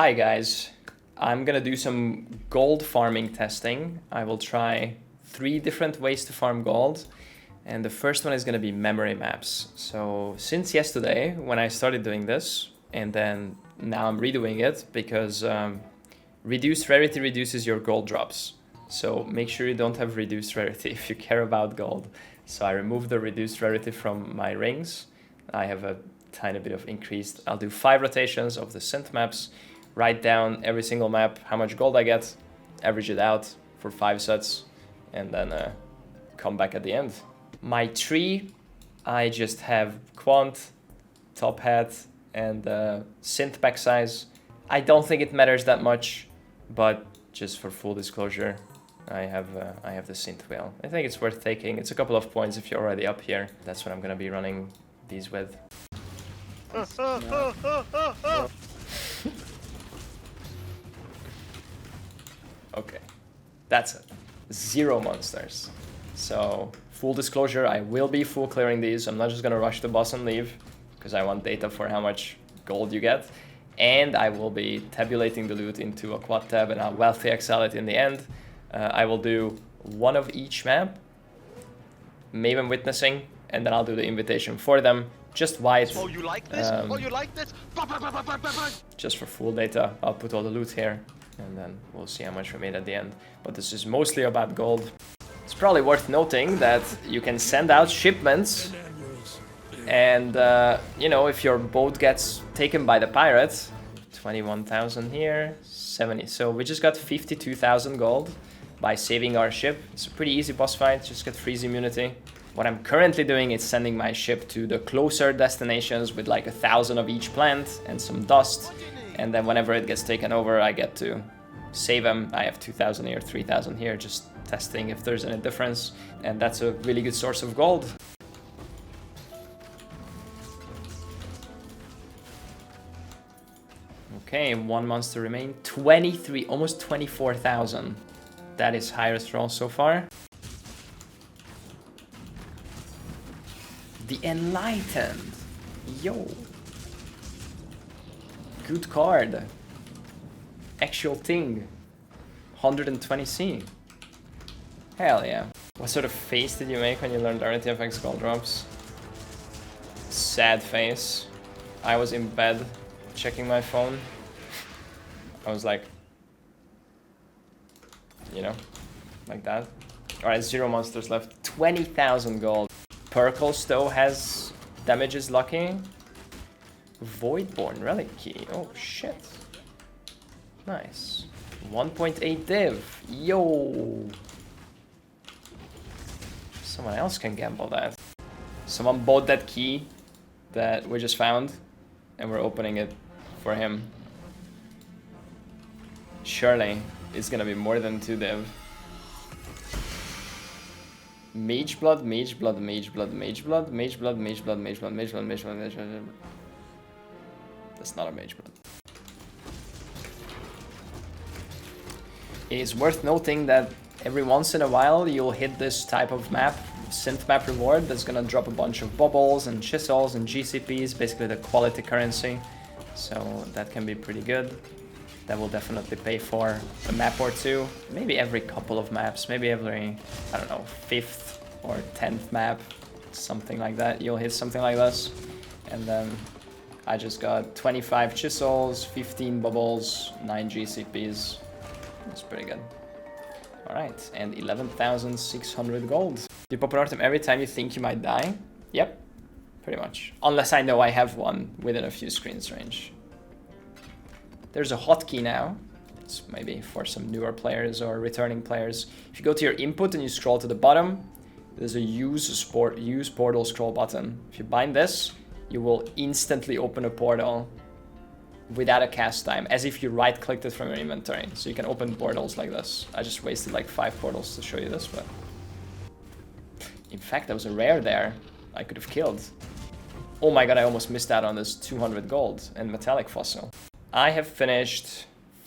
Hi guys, I'm gonna do some gold farming testing. I will try 3 different ways to farm gold, and the first one is gonna be memory maps. So since yesterday when I started doing this, and then now I'm redoing it because reduced rarity reduces your gold drops. So make sure you don't have reduced rarity if you care about gold. So I removed the reduced rarity from my rings. I have a tiny bit of increased. I'll do 5 rotations of the synth maps, write down every single map, how much gold I get, average it out for 5 sets, and then come back at the end. My tree, I just have quant, top hat, and synth pack size. I don't think it matters that much, but just for full disclosure, I have the synth wheel. I think it's worth taking. It's a couple of points if you're already up here. That's what I'm gonna be running these with. Okay, that's it. 0 monsters. So full disclosure, I will be full clearing these. I'm not just gonna rush the boss and leave because I want data for how much gold you get. And I will be tabulating the loot into a quad tab and I'll wealthy excel it in the end. I will do 1 of each map, Maven Witnessing, and then I'll do the invitation for them. Just white. Oh, you like this? Oh, you like this? Just for full data, I'll put all the loot here, and then we'll see how much we made at the end. But this is mostly about gold. It's probably worth noting that you can send out shipments, and you know, if your boat gets taken by the pirates, 21,000 here, 70. So we just got 52,000 gold by saving our ship. It's a pretty easy boss fight, just get freeze immunity. What I'm currently doing is sending my ship to the closer destinations with like 1,000 of each plant and some dust. And then whenever it gets taken over, I get to save them. I have 2,000 here, 3,000 here, just testing if there's any difference. And that's a really good source of gold. Okay, 1 monster remain. 23, almost 24,000. That is highest roll so far. The Enlightened. Yo. Good card. Actual thing. 120C. Hell yeah. What sort of face did you make when you learned RTFX gold drops? Sad face. I was in bed checking my phone. I was like, you know, like that. Alright, 0 monsters left. 20,000 gold. Perkles though has damages lucky. Voidborn relic key. Oh shit. Nice. 1.8 div. Yo. Someone else can gamble that. Someone bought that key that we just found and we're opening it for him. Surely it's gonna be more than 2 div. Mage blood, mage blood, mage blood, mage blood, mage blood, mage blood, mage blood, mage blood, mage blood, mage blood. That's not a mage blood. It is worth noting that every once in a while you'll hit this type of map, synth map reward, that's gonna drop a bunch of bubbles and chisels and GCPs, basically the quality currency. So that can be pretty good. That will definitely pay for a map or 2. Maybe every couple of maps, maybe every, I don't know, 5th or 10th map, something like that. You'll hit something like this. And then I just got 25 chisels, 15 bubbles, 9 GCPs. That's pretty good. Alright, and 11,600 gold. You pop an item every time you think you might die? Yep, pretty much. Unless I know I have one within a few screens range. There's a hotkey now. It's maybe for some newer players or returning players. If you go to your input and you scroll to the bottom, there's a use portal scroll button. If you bind this, you will instantly open a portal without a cast time, as if you right-clicked it from your inventory. So you can open portals like this. I just wasted like 5 portals to show you this, but... In fact, there was a rare there I could have killed. Oh my god, I almost missed out on this 200 gold and metallic fossil. I have finished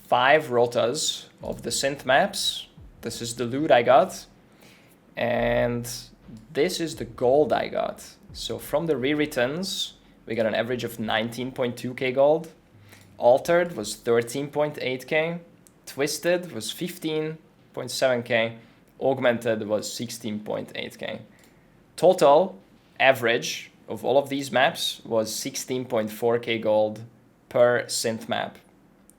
5 rotas of the synth maps. This is the loot I got. And this is the gold I got. So from the re-returns, we got an average of 19.2k gold. Altered was 13.8k. Twisted was 15.7k. Augmented was 16.8k. Total average of all of these maps was 16.4k gold per synth map.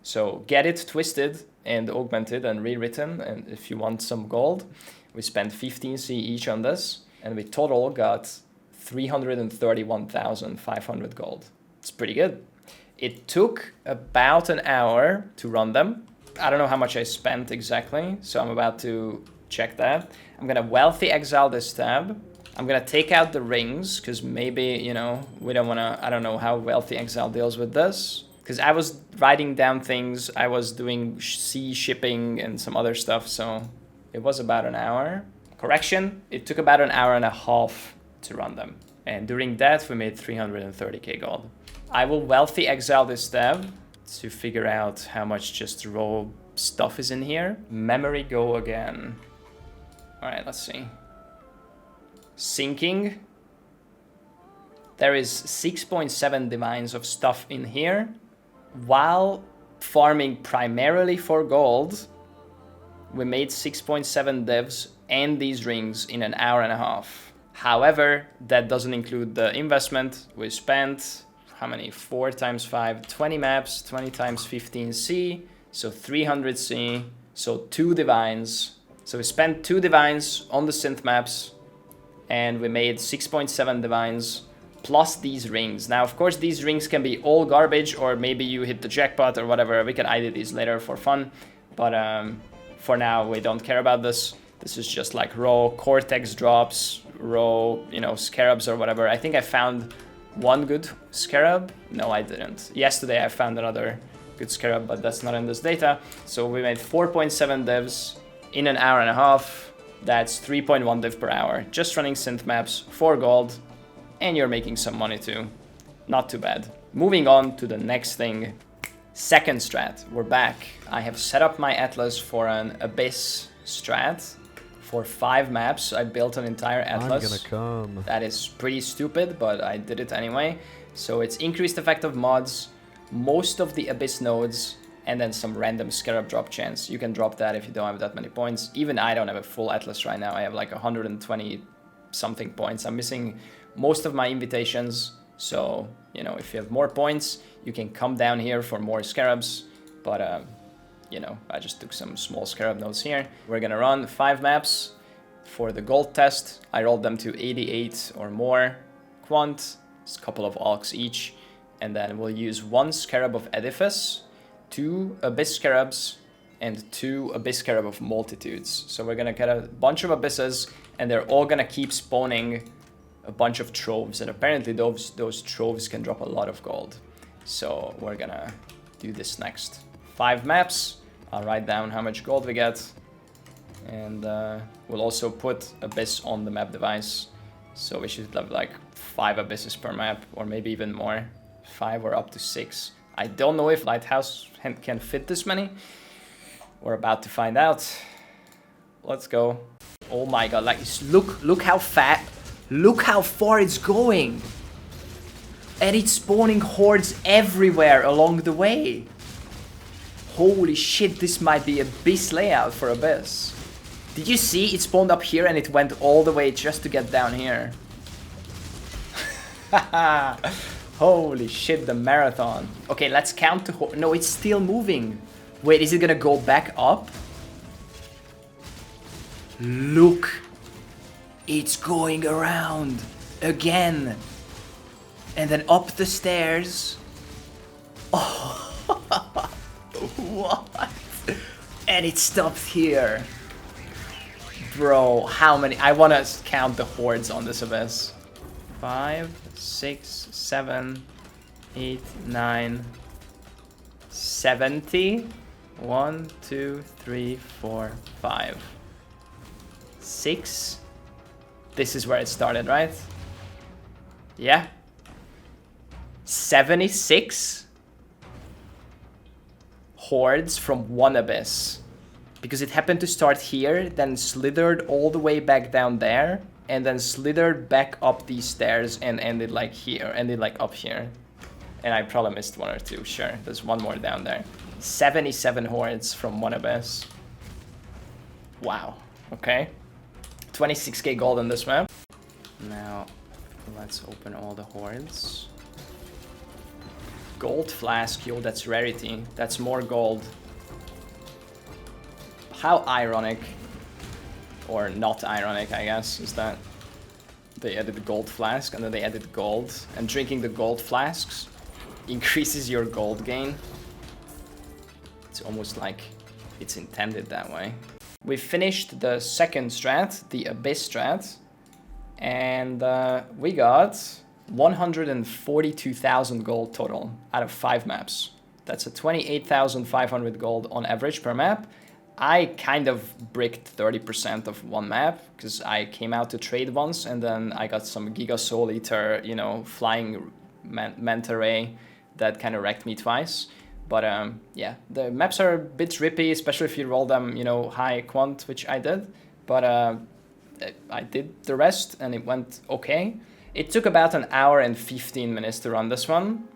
So get it twisted and augmented and rewritten, and if you want some gold, we spent 15c each on this, and we total got 331,500 gold. It's pretty good. It took about an hour to run them. I don't know how much I spent exactly, so I'm about to check that. I'm gonna wealthy exile this tab. I'm gonna take out the rings, because maybe, you know, we don't wanna, I don't know how wealthy exile deals with this. Because I was writing down things, I was doing sea shipping and some other stuff, so it was about an hour. Correction, it took about an hour and a half to run them. And during that, we made 330k gold. I will wealthy exile this tab to figure out how much just raw stuff is in here. Memory go again. All right, let's see. Syncing. There is 6.7 divines of stuff in here. While farming primarily for gold, we made 6.7 divs and these rings in an hour and a half. However, that doesn't include the investment. We spent, how many? 4 times 5, 20 maps, 20 times 15c, so 300c, so 2 divines. So we spent 2 divines on the synth maps, and we made 6.7 divines plus these rings. Now, of course, these rings can be all garbage, or maybe you hit the jackpot or whatever. We can ID these later for fun, but for now, we don't care about this. This is just like raw Cortex drops, raw, you know, scarabs or whatever. I think I found one good scarab. No, I didn't. Yesterday, I found another good scarab, but that's not in this data. So we made 4.7 divs in an hour and a half. That's 3.1 div per hour. Just running synth maps for gold. And you're making some money too. Not too bad. Moving on to the next thing. Second strat. We're back. I have set up my atlas for an abyss strat. For 5 maps, I built an entire atlas. I'm gonna come. That is pretty stupid, but I did it anyway. So it's increased effect of mods, most of the abyss nodes, and then some random scarab drop chance. You can drop that if you don't have that many points. Even I don't have a full atlas right now. I have like 120 something points. I'm missing most of my invitations, so, you know, if you have more points, you can come down here for more scarabs, but, you know, I just took some small scarab nodes here. We're gonna run 5 maps for the gold test. I rolled them to 88 or more quant, it's a couple of alks each, and then we'll use 1 scarab of edifice, 2 abyss scarabs, and 2 abyss scarab of multitudes. So we're gonna get a bunch of abysses, and they're all gonna keep spawning a bunch of troves, and apparently those troves can drop a lot of gold. So we're gonna do this next. 5 maps, I'll write down how much gold we get, and we'll also put abyss on the map device. So we should have like 5 abysses per map, or maybe even more. 5 or up to 6. I don't know if Lighthouse can fit this many. We're about to find out. Let's go. Oh my god, like, look how fat. Look how far it's going. And it's spawning hordes everywhere along the way. Holy shit, this might be Abyss layout for Abyss. Did you see it spawned up here and it went all the way just to get down here? Holy shit, the marathon. Okay, let's count the horde. No, it's still moving. Wait, is it gonna go back up? Look. It's going around again. And then up the stairs. Oh. What? And it stopped here. Bro, how many? I want to count the hordes on this abyss. 5, 6, 7, 8, 9, 70. 1, 2, 3, 4, 5, 6. This is where it started, right? Yeah. 76 hordes from one abyss. Because it happened to start here, then slithered all the way back down there, and then slithered back up these stairs and ended like here, ended like up here. And I probably missed one or two, sure. There's one more down there. 77 hordes from one abyss. Wow, okay. 26k gold on this map. Now, let's open all the hordes. Gold flask, yo, that's rarity. That's more gold. How ironic, or not ironic, I guess, is that they added the gold flask and then they added gold. And drinking the gold flasks increases your gold gain. It's almost like it's intended that way. We finished the second strat, the Abyss strat, and we got 142,000 gold total out of 5 maps. That's a 28,500 gold on average per map. I kind of bricked 30% of one map because I came out to trade once and then I got some Giga Soul Eater, you know, flying manta ray that kind of wrecked me twice. But yeah, the maps are a bit trippy, especially if you roll them, you know, high quant, which I did. But I did the rest and it went okay. It took about an hour and 15 minutes to run this one.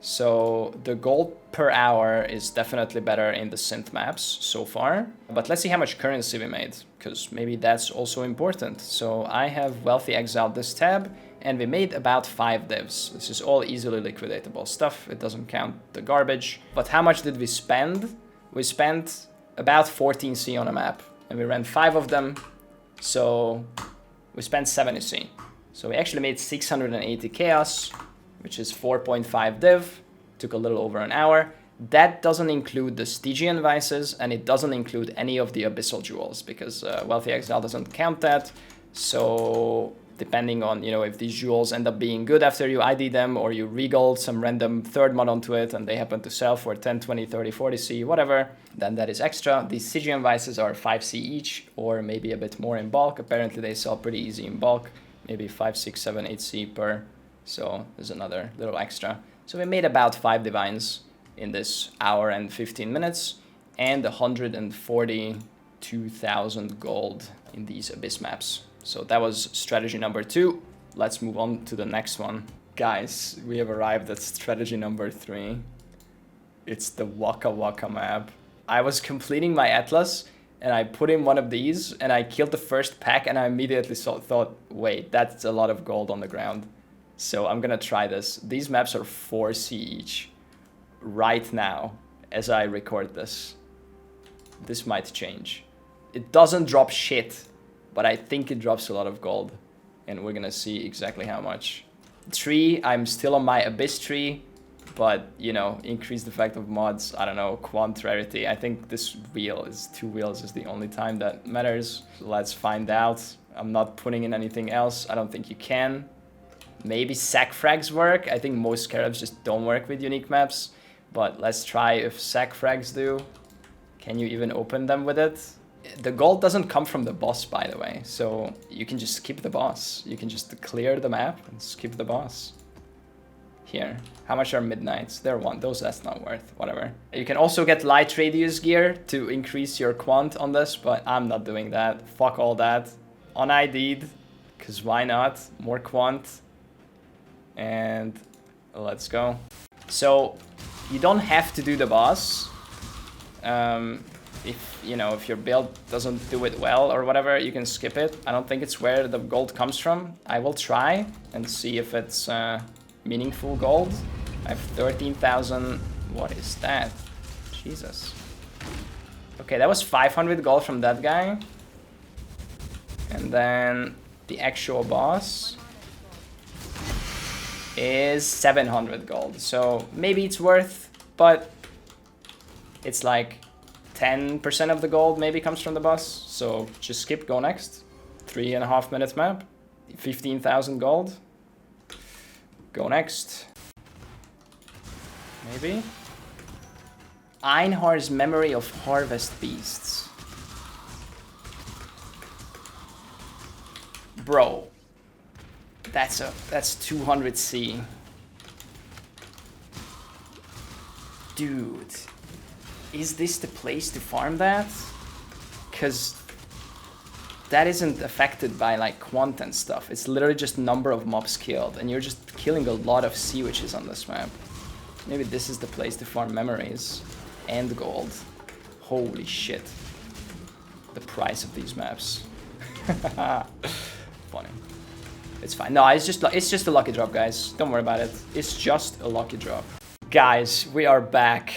So the gold per hour is definitely better in the synth maps so far. But let's see how much currency we made, because maybe that's also important. So I have Wealthy exiled this tab, and we made about 5 divs. This is all easily liquidatable stuff. It doesn't count the garbage. But how much did we spend? We spent about 14C on a map, and we ran 5 of them. So we spent 70C. So we actually made 680 chaos, which is 4.5 div, took a little over an hour. That doesn't include the Stygian Vices, and it doesn't include any of the Abyssal Jewels, because Wealthy Exile doesn't count that. So depending on, you know, if these jewels end up being good after you ID them, or you regold some random third mod onto it, and they happen to sell for 10, 20, 30, 40C, whatever, then that is extra. These Stygian Vices are 5C each, or maybe a bit more in bulk. Apparently they sell pretty easy in bulk, maybe 5, 6, 7, 8C per. So there's another little extra. So we made about 5 divines in this hour and 15 minutes and 142,000 gold in these Abyss maps. So that was strategy number 2. Let's move on to the next one. Guys, we have arrived at strategy number 3. It's the Whakawairua map. I was completing my Atlas and I put in one of these and I killed the first pack and I immediately thought, wait, that's a lot of gold on the ground. So I'm gonna try this. These maps are 4C each right now as I record this. This might change. It doesn't drop shit, but I think it drops a lot of gold. And we're gonna see exactly how much. 3, I'm still on my Abyss tree, but you know, increase the fact of mods, I don't know, quant rarity. I think this wheel is 2 wheels is the only time that matters. Let's find out. I'm not putting in anything else. I don't think you can. Maybe sack frags work. I think most scarabs just don't work with unique maps, but let's try if sack frags do. Can you even open them with it? The gold doesn't come from the boss, by the way, so you can just skip the boss. You can just clear the map and skip the boss. Here, how much are midnights? They're 1, those that's not worth, whatever. You can also get light radius gear to increase your quant on this, but I'm not doing that. Fuck all that. Un-ID'd, because why not? More quant. And let's go. So you don't have to do the boss. If you know, if your build doesn't do it well or whatever, you can skip it. I don't think it's where the gold comes from. I will try and see if it's meaningful gold. I have 13,000. What is that? Jesus. Okay, that was 500 gold from that guy. And then the actual boss is 700 gold. So maybe it's worth, but it's like 10% of the gold maybe comes from the boss. So just skip, go next. 3.5 minute map, 15,000 gold. Go next. Maybe. Einhar's Memory of Harvest Beasts. Bro. That's 200C. Dude. Is this the place to farm that? Because that isn't affected by like quant and stuff. It's literally just number of mobs killed, and you're just killing a lot of sea witches on this map. Maybe this is the place to farm memories and gold. Holy shit. The price of these maps. Funny. It's fine. No, it's just a lucky drop, guys. Don't worry about it. It's just a lucky drop. Guys, we are back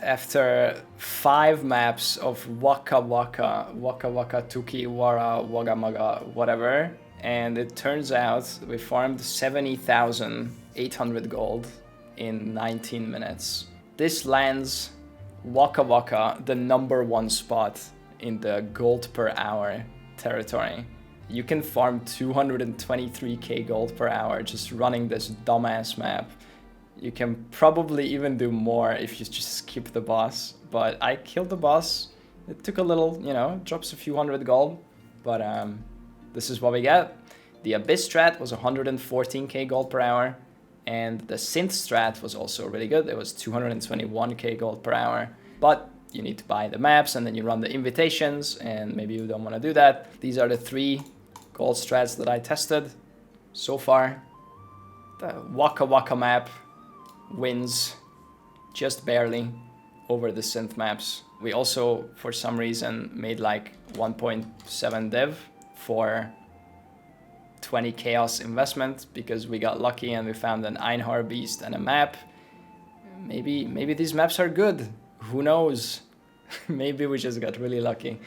after 5 maps of Whakawairua Tuahu, Wagamaga, whatever. And it turns out we farmed 70,800 gold in 19 minutes. This lands Whakawairua the #1 spot in the gold per hour territory. You can farm 223k gold per hour just running this dumbass map. You can probably even do more if you just skip the boss, but I killed the boss. It took a little, you know, drops a few hundred gold, but this is what we get. The Abyss strat was 114k gold per hour, and the Synth strat was also really good. It was 221k gold per hour, but you need to buy the maps and then you run the invitations, and maybe you don't want to do that. These are the 3 gold strats that I tested so far. The Whakawairua map wins just barely over the synth maps. We also, for some reason, made like 1.7 div for 20 chaos investment because we got lucky and we found an Einhar beast and a map. Maybe these maps are good. Who knows? Maybe we just got really lucky.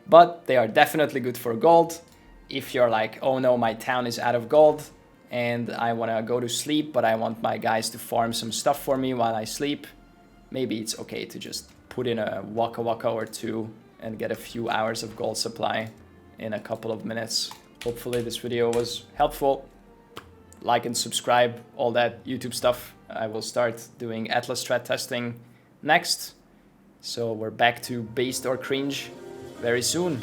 But they are definitely good for gold. If you're like, oh no, my town is out of gold and I want to go to sleep, but I want my guys to farm some stuff for me while I sleep, maybe it's okay to just put in a Whakawairua or 2 and get a few hours of gold supply in a couple of minutes. Hopefully this video was helpful. Like and subscribe, all that YouTube stuff. I will start doing Atlas strat testing next. So we're back to based or cringe very soon.